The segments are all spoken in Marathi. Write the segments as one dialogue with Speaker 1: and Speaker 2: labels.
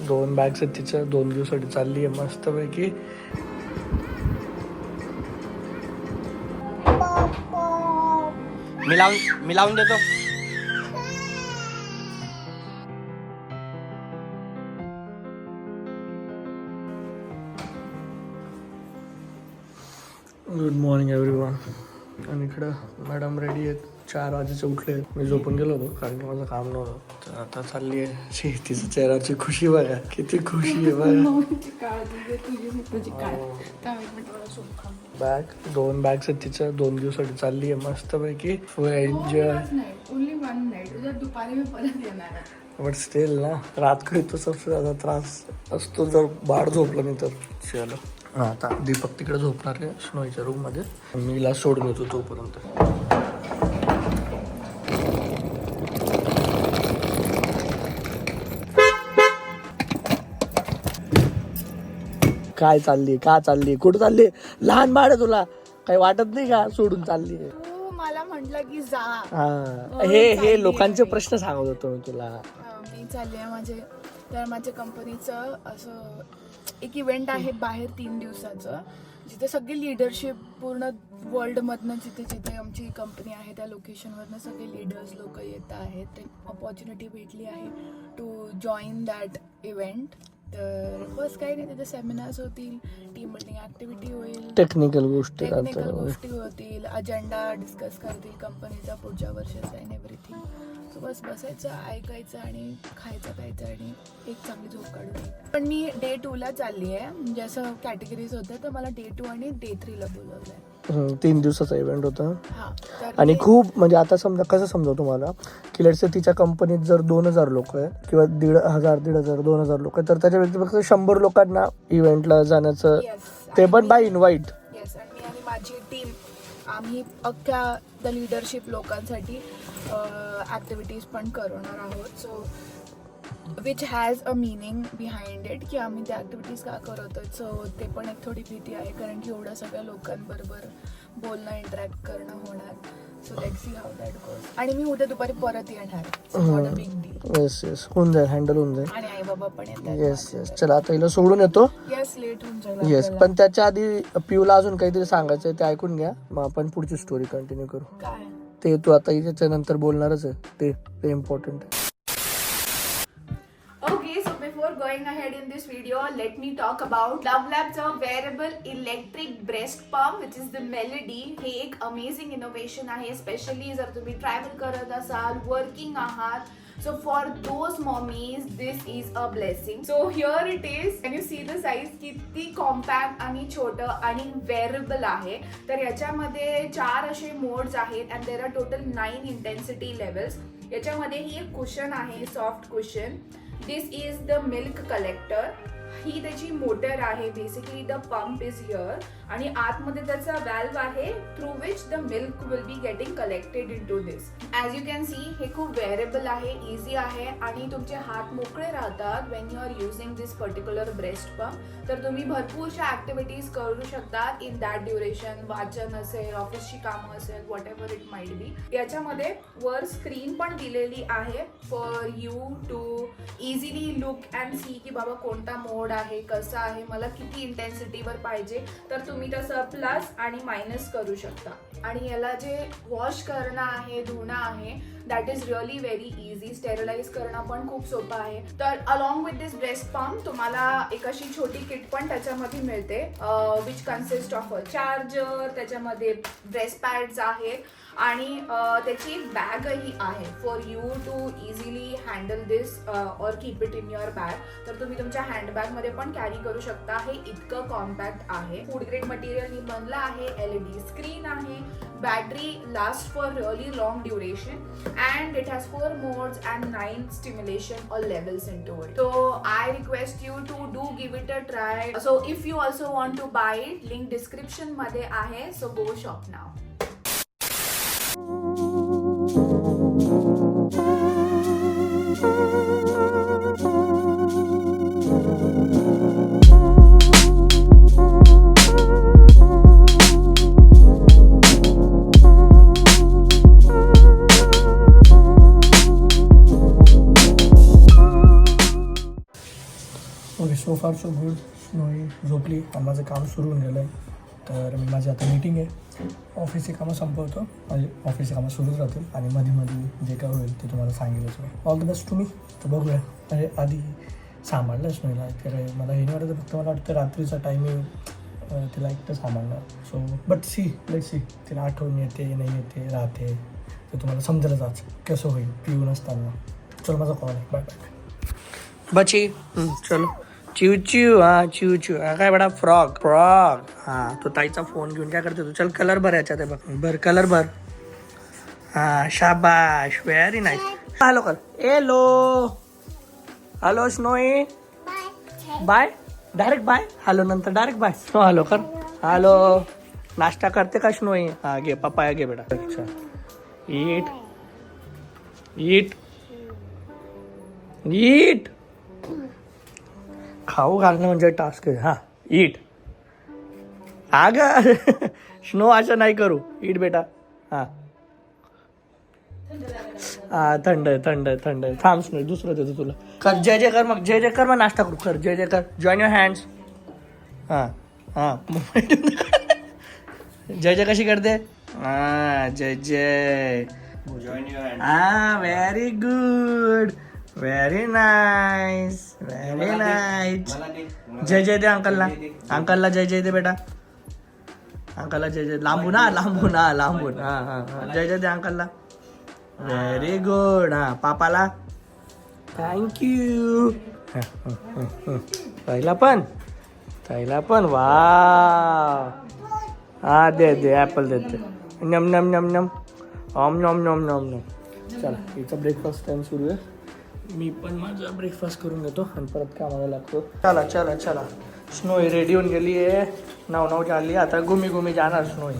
Speaker 1: दोन बॅग्स आहेत तिच्या, 2 दिवसासाठी चालली आहे मस्तपैकी. मी लावून देतो. Good morning everyone. आणि इकडं मॅडम रेडी आहेत, 4 वाजेचे उठले आहेत. मी झोपून गेलो होतो कारण की माझं काम नव्हतं. तर आता चालली आहे. तिचं चेहऱ्याची खुशी बघा, किती खुशी आहे बघा. दोन बॅग्स आहेत तिच्या, 2 दिवसासाठी चालली आहे मस्तपैकी. फुल एन्जॉय. बट स्टिल ना, रात को तो सबसे ज़्यादा त्रास असतो जर बाहेर झोपलं नाही तर. चलो हां, आता दीपक तिकडे झोपणार आहे स्नोईच्या रूममध्ये. मी हिला सोडून येतो तोपर्यंत. काय चालली, का चालली, कुठं चालली? लहान बाळ आहे तुला, काही वाटत नाही का सोडून चालली?
Speaker 2: मला म्हटलं की जा.
Speaker 1: हा, हे लोकांचे प्रश्न सांगत होतो मी तुला.
Speaker 2: मी चालली आहे माझ्या कंपनीचं असं एक इव्हेंट आहे बाहेर 3 दिवसाचं, जिथे सगळी लिडरशिप पूर्ण वर्ल्डमधनं जिथे आमची कंपनी आहे त्या लोकेशनवरनं सगळे लीडर्स लोक येत आहेत. ते अपॉर्च्युनिटी भेटली आहे टू जॉईन दॅट इव्हेंट. तर बस काही नाही, तिथे सेमिनार्स होतील, टीम बिल्डिंग ऍक्टिव्हिटी होईल,
Speaker 1: टेक्निकल गोष्टी
Speaker 2: होतील, अजेंडा डिस्कस करतील कंपनीचा पुढच्या वर्षाचा अँड एव्हरीथिंग. सो बस बसायचं, ऐकायचं आणि खायचं प्यायचं आणि एक चांगली झोप काढून. पण मी Day 2 ला चालली आहे, म्हणजे असं कॅटेगरीज होतं, तर मला Day 2 आणि Day 3 ला बोलवलंय.
Speaker 1: 3 दिवसाचा इव्हेंट होता. आणि खूप म्हणजे आता समजा कसं समजा तुम्हाला की लेट्स से तिच्या कंपनीत जर 2000 लोक आहे किंवा 1500, 2000 लोक आहे, तर त्याच्या व्यतिरिक्त 100 लोकांना इव्हेंटला जाण्याचं, ते पण बाय इन्व्हाइट.
Speaker 2: येस, आणि मी आणि माझी टीम आम्ही अख्ख्या द लिडरशिप लोकांसाठी ॲक्टिव्हिटीज पण करवणार आहोत. So which has a meaning behind it, की आम्ही त्या ॲक्टिव्हिटीज का करवतोय. सो ते पण एक थोडी भीती आहे, कारण की एवढ्या सगळ्या लोकांबरोबर बोलणं, इंटरॅक्ट करणं होणार. So let's C how that goes. आणि मी उद्या दुपारी परत येणार. Big deal.
Speaker 1: येस, होऊन जाईल, हँडल होऊन जाईल.
Speaker 2: आणि आई बाबा पण येतात.
Speaker 1: येस, चला आता हिला सोडून येतो.
Speaker 2: येस, लेट होऊन जाईल.
Speaker 1: येस, पण त्याच्या आधी पिऊला अजून काहीतरी सांगायचं आहे, ते ऐकून घ्या, मग आपण पुढची स्टोरी कंटिन्यू करू.
Speaker 2: काय
Speaker 1: ते तू आता याच्या नंतर बोलणारच आहे, ते इम्पॉर्टंट आहे.
Speaker 2: Okay, so before going ahead in this video, let me talk about Love Lab's wearable electric breast pump, which is the Melody. हे एक amazing innovation आहे, especially जर तुम्ही travel करत असाल, working आहात. So for those mommies, this is a blessing. So here it is. Can you see the size? किती compact आणि छोटं आणि wearable आहे. तर याच्यामध्ये 4 असे मोड्स आहेत and there are total 9 intensity levels. याच्यामध्ये ही एक कुशन आहे, soft cushion. This is the milk collector. ही त्याची मोटर आहे. Basically the pump is here आणि आतमध्ये त्याचा व्हॅल्व आहे through which the milk will be getting collected into this. As you can see हे खूप वेअरेबल आहे, इझी आहे आणि तुमचे हात मोकळे राहतात when you are using this particular breast pump. तर तुम्ही भरपूरशा ॲक्टिव्हिटीज करू शकतात इन दॅट ड्युरेशन. वाचन असेल, ऑफिसची कामं असेल, whatever it might be. याच्यामध्ये वर स्क्रीन पण दिलेली आहे for you to easily look and see की बाबा कोणता मोड आहे, कसं आहे, मला किती इंटेन्सिटीवर पाहिजे. तर तुम्ही तसं प्लस आणि मायनस करू शकता. आणि याला जे वॉश करणं आहे, धुणं आहे, that is really very easy. Sterilise करणं पण खूप सोपं आहे. तर along with this breast pump तुम्हाला एक अशी छोटी किट पण त्याच्यामध्ये मिळते, which consist of a charger, त्याच्यामध्ये ब्रेस्ट पॅड्स आहेत आणि त्याची एक बॅगही आहे for you to easily handle this or keep it in your bag. तर तुम्ही तुमच्या हँडबॅगमध्ये पण कॅरी करू शकता. हे इतकं कॉम्पॅक्ट आहे. फूड ग्रेड मटेरियलनी बनलं आहे. LED स्क्रीन आहे. Battery last for really long duration and it has 4 modes and 9 stimulation or levels into it. So I request you to do give it a try. So if you also want to buy it, link description मध्ये आहे. So go shop now.
Speaker 1: Okay, so फार सो गुड. स्नोई झोपली आणि माझं काम सुरू होऊन गेलं आहे. तर मी माझी आता मीटिंग आहे, ऑफिसची कामं संपवतो. माझी ऑफिसची कामं सुरूच राहतील आणि मध्ये मध्ये जे काय होईल ते तुम्हाला सांगेलच मी. ऑल द बेस्ट तुम्ही. तर बघूया, म्हणजे आधी सांभाळलंच नाही ना, तर मला हे नाही वाटतं. फक्त मला वाटतं रात्रीचा टायमिंग तिला एकटं सांभाळणार. So but see, let see, तिला आठवण येते नाही येते राहते ते तुम्हाला समजेलच आज कसं होईल पिऊन असताना. चल, माझा कॉल आहे, बाय बाय. बची चलो. चिव चिव, हा चिव चिव. हा काय बेटा, फ्रॉग फ्रॉग. हा, तो ताईचा फोन घेऊन काय करते तू? चल कलर भरायचा ते बघ. भर कलर भर. हा, शाबाश, व्हेरी नाईस. हॅलो कर. Hello hello Snowy. Bye, direct bye. Hello नंतर डायरेक्ट बाय. स्नो हॅलो कर. हॅलो. नाश्ता करते का स्नोई? हा घे, पप्पाया घे बेटा. अच्छा, ईट ईट ईट. खाऊ घालणं म्हणजे टास्क आहे. हा, ईट. अगं स्नो असं नाही करू. ईट बेटा. हा हा, थंड आहे थंड आहे थंड आहे. थांब स्नो, दुसरं देतो तुला. कर जय जय कर, मग जय जय कर, मग नाश्ता करू. कर जय जय कर. Join your hands. हां हां जय जय कशी करते? हा, जय जय. हा, very good, very nice, very nice. जय जय दे अंकलला. अंकलला जय जय दे बेटा. अंकलला जय जय. लांबून, हा लांबून, हा लांबून. हा हा हा, जय जय दे अंकलला. Very good. हा, पापाला थँक्यू. ताईला पण, ताईला पण. वा, हा दे दे, ॲपल देते. नम नम नम नम. ऑम नॉम नॉम नॉम नॉम. चला, हिचा ब्रेकफास्ट टाइम सुरू आहे. मी पण माझा ब्रेकफास्ट करून घेतो आणि परत कामाला लागतो. चला चला चला. स्नोई रेडी होऊन गेली आहे. 9 झाली. आता गुमी गुमी जाणार स्नोई.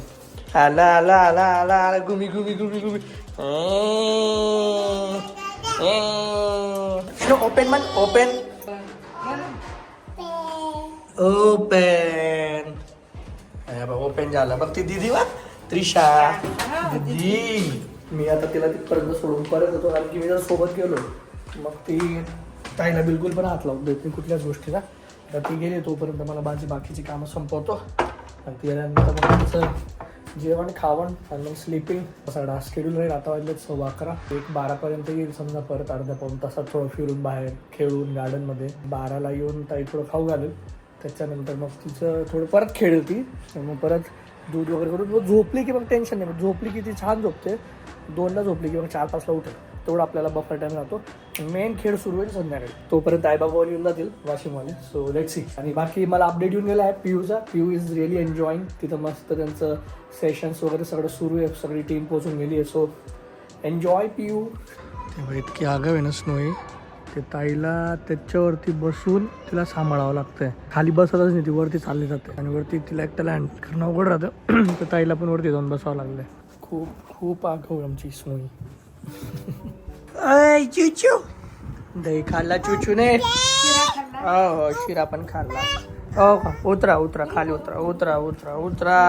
Speaker 1: आला आला आला आला आला. गुमी गुमी गुमी गुमी. स्नो ओपन मन, ओपन ओपन. ओपन झाला बघ. ती दिदी वा, त्रिशा दिदी. मी आता तिला तिथपर्यंत सोडून परत येतो, कारण की मी जर सोबत गेलो मग ती ताईला बिलकुल पण हात लावून देत नाही कुठल्याच गोष्टीला. तर ती गेली तोपर्यंत मला माझी बाकीची कामं संपवतो आणि ती गेल्यानंतर मग तिचं जेवण खावण आणि मग स्लिपिंग सगळा शेड्यूल राहील. आता वाजले 11:15. 1:12पर्यंत येईल समजा. परत अर्ध्या पाऊण तासात थोडं फिरून बाहेर खेळून गार्डनमध्ये. 12ला येऊन ताई थोडं खाऊ घालेल. त्याच्यानंतर मग तिचं थोडं परत खेळेल ती. मग परत दूध वगैरे करून मग झोपली की मग टेन्शन नाही. मग झोपली की ती छान झोपते. 2ला झोपली की मग 4-5ला उठेल. तेवढं आपल्याला बफर टाईम राहतो. मेन खेळ सुरू होईल संध्याकाळी. तोपर्यंत आईबाबा येऊन जातील वाशिमवाले. So let see. आणि बाकी मला अपडेट येऊन गेला आहे पियूचा. पियू इज रिअली एन्जॉईंग. तिथं मस्त त्यांचं सेशन्स वगैरे सगळं सुरू आहे. सगळी टीम पोहोचून गेली आहे. So enjoy Piyu. तेव्हा इतकी आगाव आहे ना स्नोई, ते ताईला त्याच्यावरती बसून तिला सांभाळावं लागतंय. खाली बसतच नाही ती, वरती चालली जाते आणि वरती तिला एकट्याला हँड करणं अवघड राहतं. तर ताईला पण वरती जाऊन बसावं लागलंय. खूप खूप आगाऊ आहे आमची स्नोई. अय चुचू, दही खाल्ला चुचूने. हो, शिरा पण खाल्ला. हो का? उतरा उतरा खाली, उतरा उतरा उतरा उतरा.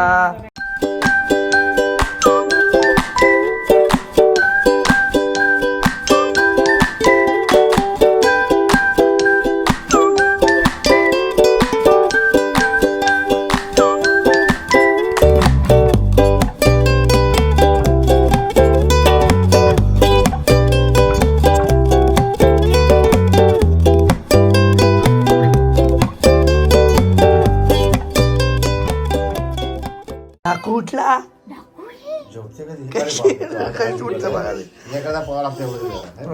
Speaker 1: कुठला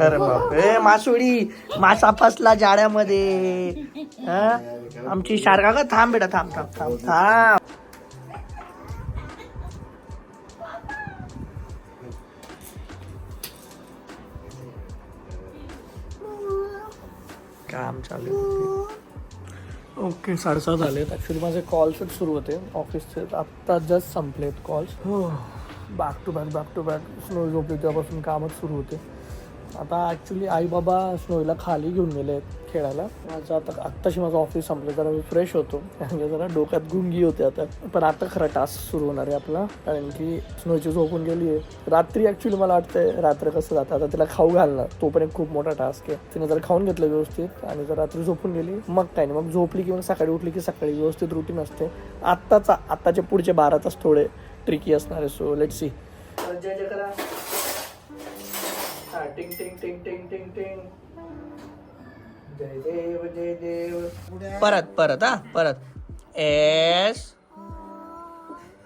Speaker 1: अरे बाप रे, मासोळी मासा फसला जाळ्यामध्ये. आमची शारका का? थांब बेटा, थांब थांब थांब थांब. काम चालू. ओके, 7:30 झालेत. ॲक्च्युली माझे कॉल्सच सुरू होते ऑफिसचे. आत्ता जस्ट संपलेत कॉल्स. हो, back to back back to back. Snow झोपली तेव्हापासून कामच सुरू होते. आता ॲक्च्युली आई बाबा स्नोईला खाली घेऊन गेले आहेत खेळायला. माझं आता आत्ताशी माझं ऑफिस संपलं, जरा मी फ्रेश होतो, म्हणजे जरा डोक्यात गुंगी होते आता. पण आता खरा टास्क सुरू होणार आहे आपला, कारण की स्नोची झोपून गेली आहे रात्री. ॲक्च्युली मला वाटतंय रात्र कसं जातं, आता तिला खाऊ घालणं तो पण एक खूप मोठा टास्क आहे. तिने जर खाऊन घेतलं व्यवस्थित आणि जर रात्री झोपून गेली मग काय नाही, मग झोपली की मग सकाळी उठली की सकाळी व्यवस्थित रुटीन असते. आत्ताचे पुढचे 12 तास थोडे ट्रिकी असणार आहे. So let's see. जय जय करा. टिंग टिंग टिंग टिंग टिंग टिंग. जय देव जय देव. परत परत. S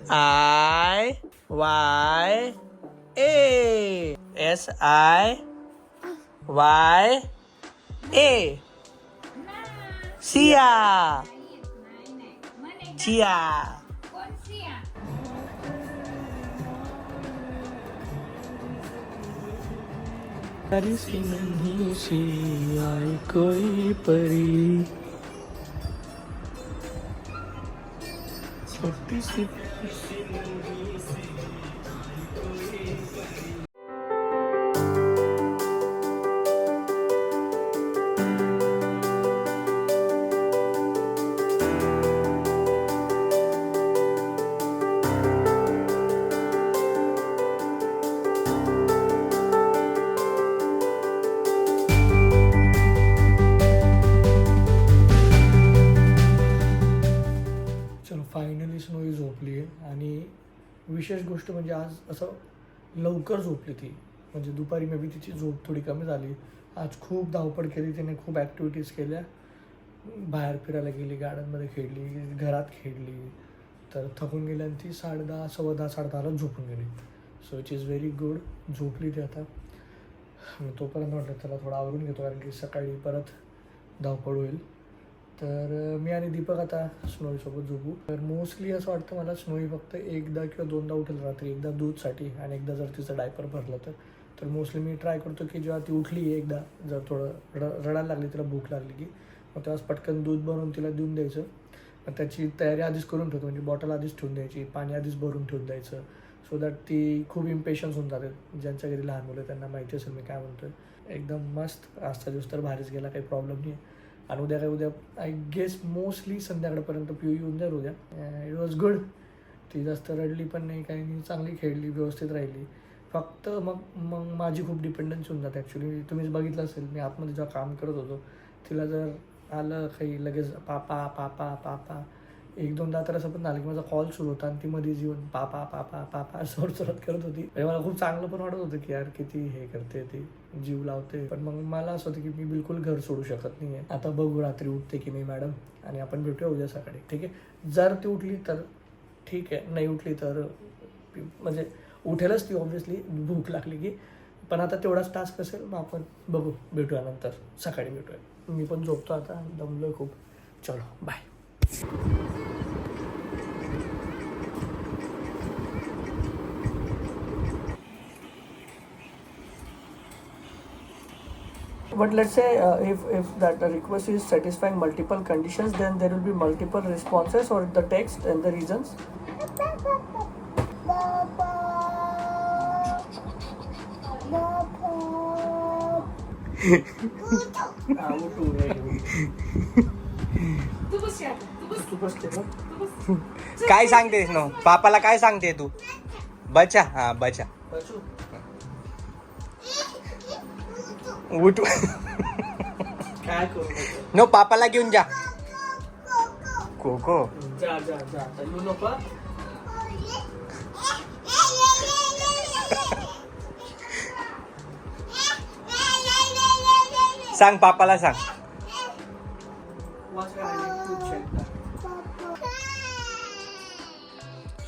Speaker 1: I Y A. S I Y A. Siya. Chia. प्यारी सी नन्ही सी आई कोई परी, छोटी सी नन्ही सी आई कोई परी. फायनली स्नोई झोपली आहे. आणि विशेष गोष्ट म्हणजे आज असं लवकर झोपली ती, म्हणजे दुपारी मे बी तिची झोप थोडी कमी झाली. आज खूप धावपळ केली तिने, खूप ॲक्टिव्हिटीज केल्या. बाहेर फिरायला गेली, गार्डनमध्ये खेळली, घरात खेळली, तर थकून गेली आणि ती 10:30 सव्वा 10 10:30 झोपून गेली. So it is very good. झोपली ती आता. मी तोपर्यंत म्हटलं त्याला थोडं आवरून घेतो, कारण की सकाळी परत धावपळ होईल. तर मी आणि दीपक आता स्नोईसोबत झोपू. तर मोस्टली असं वाटतं मला स्नोई फक्त एकदा किंवा दोनदा उठेल रात्री, एकदा दूधसाठी आणि एकदा जर तिचं डायपर भरलं तर मोस्टली मी ट्राय करतो की जेव्हा ती उठली एकदा, जर थोडं रडायला लागली, तिला भूक लागली की मग तेव्हाच पटकन दूध बनवून तिला देऊन द्यायचं. मग त्याची तयारी आधीच करून ठेवतो, म्हणजे बॉटल आधीच ठेवून द्यायची, पाणी आधीच भरून ठेवून द्यायचं. सो दॅट ती खूप इम्पेशन्स होऊन जाते. ज्यांच्या घरी लहान मुलं त्यांना माहिती असेल मी काय म्हणतो आहे. एकदम मस्त. आजचा दिवस तर भारीच गेला, काही प्रॉब्लेम नाही. आणि उद्या आय गेस मोस्टली संध्याकाळपर्यंत पिऊ येऊन जाईल उद्या. It was good. ती जास्त रडली पण नाही, काही नाही, चांगली खेळली, व्यवस्थित राहिली. फक्त मग माझी खूप डिपेंडन्सी होऊन जाते. ॲक्च्युली तुम्हीच बघितलं असेल, मी आतमध्ये जेव्हा काम करत होतो तिला जर आलं काही लगेच पापा पापा पापा, 1-2दा तर असं पण झालं की माझा कॉल सुरू होता आणि ती मध्येच येऊन पापा पापा पापा जोरजोरात करत होती. म्हणजे मला खूप चांगलं पण वाटत होतं की यार किती हे करते, ती जीव लावते. पण मग मला असं होतं की मी बिलकुल घर सोडू शकत नाही आहे. आता बघू रात्री उठते की नाही मॅडम, आणि आपण भेटूया उद्या सकाळी, ठीक आहे. जर ती उठली तर ठीक आहे, नाही उठली तर म्हणजे उठेलच ती ऑब्व्हियसली, भूक लागली की. पण आता तेवढाच टास्क असेल, मग आपण बघू, भेटूया नंतर, सकाळी भेटूया. मी पण झोपतो आता, दमलो खूप. चलो bye. But let's say if that request is satisfying multiple conditions, then there will be multiple responses or the text and the reasons.
Speaker 3: काय सांगतेस नो पापाला, काय सांगते तू? बचा. हा बचा. उठ.
Speaker 1: काय करू
Speaker 3: नो पापाला घेऊन जा. कोको
Speaker 1: जा जा जा, आता येऊ नको.
Speaker 3: सांग पापाला, सांग.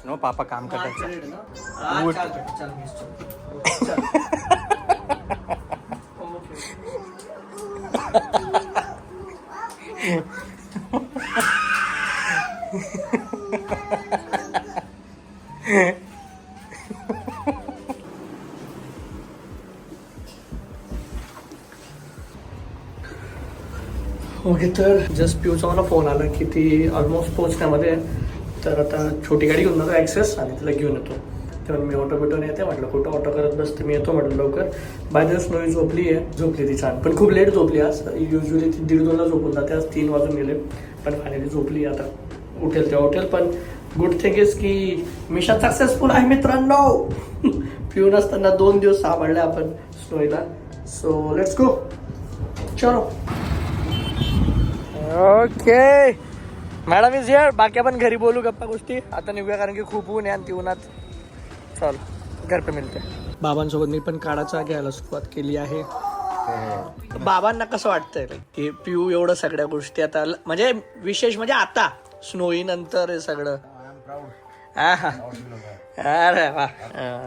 Speaker 3: नो पापा काम करतात. उठ.
Speaker 1: ओके, तर जस्ट पिऊचा मला फोन आला की ती ऑलमोस्ट पोहोचण्यामध्ये आहे. तर आता छोटी गाडी घेऊन जातो ॲक्सेस आणि तिला घेऊन येतो. तर मी ऑटो येते म्हटलं कुठं ऑटो करत बसते, मी येतो म्हटलं लवकर. बाय द स्नोई झोपली ती छान, पण खूप लेट झोपली आज. युजली ती 1:30ला झोपून जाते, आज 3 वाजून गेले, पण फायनली झोपली. आता उठेल तेव्हा उठेल. पण गुड थिंग इज की मिशन सक्सेसफुल आहे मित्रांनो. पिऊन असताना 2 दिवस सापडले आपण स्नोईला. सो लेट्स गो, चलो. Okay, madam is here. बाकी आपण घरी बोलू गप्पा गोष्टी. आता निघूया कारण की खूप ऊन आहे आणि ती उन्हात. चल घर पे मिळते. बाबांसोबत मी पण काढाचा घ्यायला सुरुवात केली आहे. बाबांना कसं वाटतंय की पिऊ एवढं सगळ्या गोष्टी आता म्हणजे विशेष म्हणजे आता स्नोई नंतर हे सगळं. अरे वा,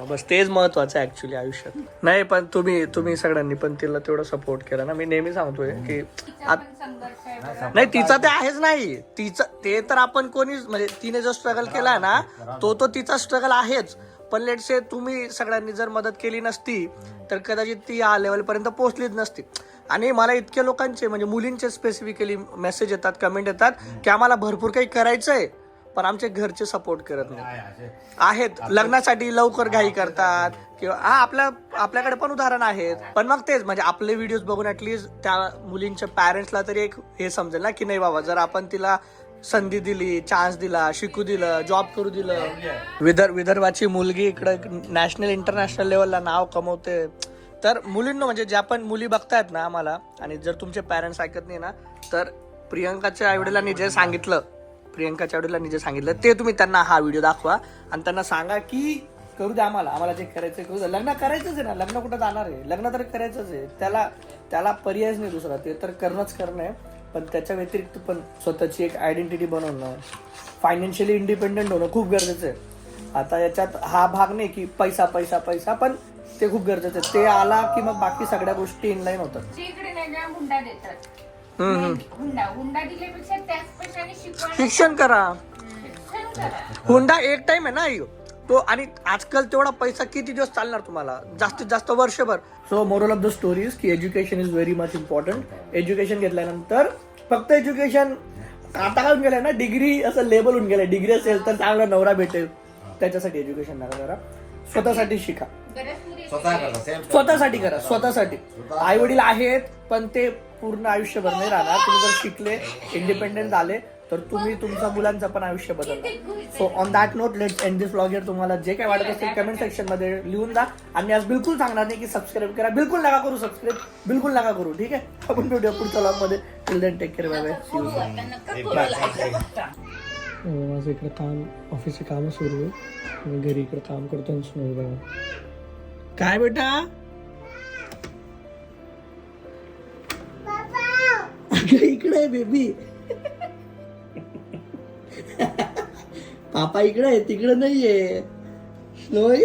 Speaker 1: बस तेच महत्वाचं आहे ऍक्च्युली आयुष्यात. नाही पण तुम्ही सगळ्यांनी पण तिला तेवढा सपोर्ट केला ना. मी नेहमी सांगतोय की नाही तिचा ते आहेच नाही, तिचं ते तर आपण कोणीच म्हणजे तिने जो स्ट्रगल केलाय ना तो तिचा स्ट्रगल आहेच. पण लेट्स से तुम्ही सगळ्यांनी जर मदत केली नसती तर कदाचित ती या लेवल पर्यंत पोहोचलीच नसती. आणि मला इतक्या लोकांचे म्हणजे मुलींचे स्पेसिफिकली मेसेज येतात, कमेंट येतात की आम्हाला भरपूर काही करायचंय पण आमचे घरचे सपोर्ट करत नाही आहेत. लग्नासाठी लवकर घाई करतात किंवा आपल्याकडे पण उदाहरण आहेत. पण मग तेच म्हणजे आपले व्हिडिओज बघून ऍटलीस्ट त्या मुलींच्या पॅरेंट्सला तरी एक हे समजेल ना की नाही बाबा, जर आपण तिला संधी दिली, चान्स दिला, शिकू दिलं, जॉब करू दिलं. विदर्भाची मुलगी इकडं नॅशनल इंटरनॅशनल लेवलला नाव कमवते. तर मुलींना म्हणजे ज्या पण मुली बघतायत ना आम्हाला, आणि जर तुमचे पॅरेंट्स ऐकत नाही ना तर प्रियंकाच्या आईवडिलांनी जे सांगितलं ते तुम्ही त्यांना हा व्हिडिओ दाखवा आणि त्यांना सांगा की करू द्या आम्हाला जे करायचं करू द्या. लग्न करायचंच आहे ना, लग्न कुठं जाणार आहे, लग्न तर करायचंच आहे. त्याला पर्यायच नाही दुसरा, ते तर करणं आहे. पण त्याच्या व्यतिरिक्त पण स्वतःची एक आयडेंटिटी बनवणं, फायनान्शियली इंडिपेंडेंट होणं खूप गरजेचं आहे. आता याच्यात हा भाग नाही की पैसा पैसा पैसा, पण ते खूप गरजेचं आहे. ते आला की मग बाकी सगळ्या गोष्टी इनलाईन होतात. शिक्षण करा. हुंडा एक टाइम आहे ना तो, आणि आजकाल तेवढा पैसा किती दिवस चालणार तुम्हाला, जास्तीत जास्त वर्षभर. So moral of the story is की education is very much important. Education घेतल्यानंतर फक्त एज्युकेशन आता काय होऊन गेलंय ना, डिग्री असं लेबल होऊन गेलंय. डिग्री असेल तर चांगला नवरा भेटेल, त्याच्यासाठी एज्युकेशन नका करा. स्वतःसाठी शिका, स्वतःसाठी करा. स्वतःसाठी आई वडील आहेत पण ते पूर्ण आयुष्यभर नाही राहणार. तुम्ही जर शिकले, इंडिपेंडेंट झाले तर तुम्ही तुमच्या मुलांचं पण आयुष्य बदलणार. So on that note let's end this vlog here. तुम्हाला जे काय वाटत असेल कमेंट सेक्शन मध्ये लिहून जा. आणि आज बिलकुल सांगणार नाही की सबस्क्राईब करा, बिलकुल नका करू सबस्क्राईब, बिलकुल नका करू. ठीक आहे, आपण भेटूया पुढच्या व्लॉग मध्ये. Till then take care, bye bye, see you. माझं इकडे काम, ऑफिसचे काम सुरू आहे, मी घरी इकडे काम करतो. स्नो बघा काय बेटा, इकडे आहे बेबी. पापा इकडे आहे, तिकडे नाहीये. स्नोई